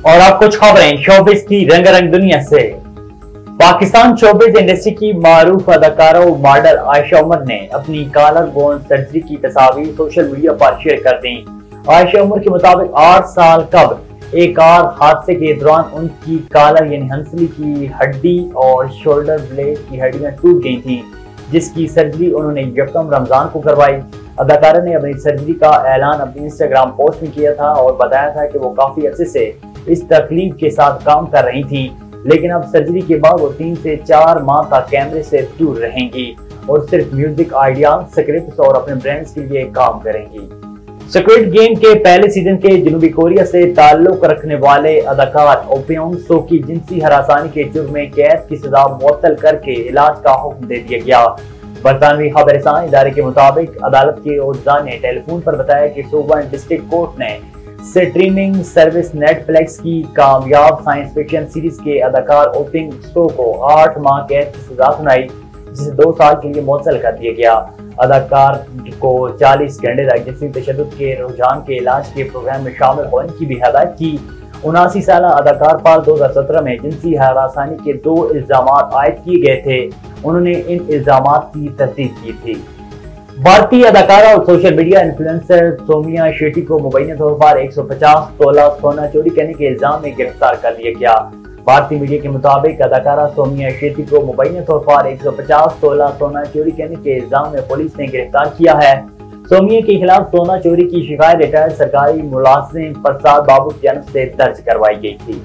और अब कुछ खबरें शोबिस की रंगारंग दुनिया से। पाकिस्तान शोबिस इंडस्ट्री की मारूफ अदाकारा और मॉडल आयशा उमर ने अपनी कॉलर बोन सर्जरी की तस्वीर सोशल मीडिया पर शेयर कर दी। आयशा उमर के मुताबिक 8 साल कबल एक कार हादसे के दौरान उनकी कॉलर यानी हंसली की हड्डी और शोल्डर ब्लेड की हड्डियां टूट गई थी, जिसकी सर्जरी उन्होंने यकम रमजान को करवाई। अदाकारा ने अपनी सर्जरी का ऐलान अपनी इंस्टाग्राम पोस्ट में किया था और बताया था कि वो काफी अच्छे से इस तकलीफ के साथ काम कर रही थी, लेकिन अब सर्जरी के बाद वो 3 से 4 माह तक कैमरे से दूर रहेंगी और सिर्फ म्यूजिक आइडिया, स्क्रिप्ट्स और अपने ब्रांड्स के लिए काम करेंगी। स्क्विड गेम के पहले सीजन के जनूबी कोरिया से ताल्लुक रखने वाले अदाकार ओ प्योंग सो की जिनसी हरासानी के जुर्म में कैद की सजा मुअत्तल करके इलाज का हुक्म दे दिया गया। बरतानवी खबरसां इदारे के मुताबिक अदालत के ओहदेदार ने टेलीफोन पर बताया कि सोबर्न डिस्ट्रिक्ट कोर्ट ने स्ट्रीमिंग सर्विस नेटफ्लिक्स की कामयाब साइंस फिक्शन सीरीज के अदाकार ओ प्योंग सो को 8 माह कैद की सजा सुनाई, जिसे 2 साल के लिए मुअत्तल कर दिया गया। अदाकार को 40 घंटे तक जिनसी तशद्दुद के रुझान के इलाज के प्रोग्राम में शामिल होने की भी हिदायत की। 79 साल अदाकार पर 2017 में जिनसी हरासानी के 2 इल्जाम आयद किए गए थे। उन्होंने इन इल्जाम की तस्दीक की थी। भारतीय अदाकारा और सोशल मीडिया इन्फ्लुएंसर सोमिया शेट्टी को मुबैना तौर पर 150 तोला सोना चोरी करने के इल्जाम में गिरफ्तार कर लिया गया। भारतीय मीडिया के मुताबिक अदाकारा सोमिया शेट्टी को मुबैना तौर पर 150 तोला सोना चोरी करने के इल्जाम में पुलिस ने गिरफ्तार किया है। सोमिया के खिलाफ सोना चोरी की शिकायत रिटायर्ड सरकारी मुलाजिम प्रसाद बाबू की जानब से दर्ज करवाई गई थी।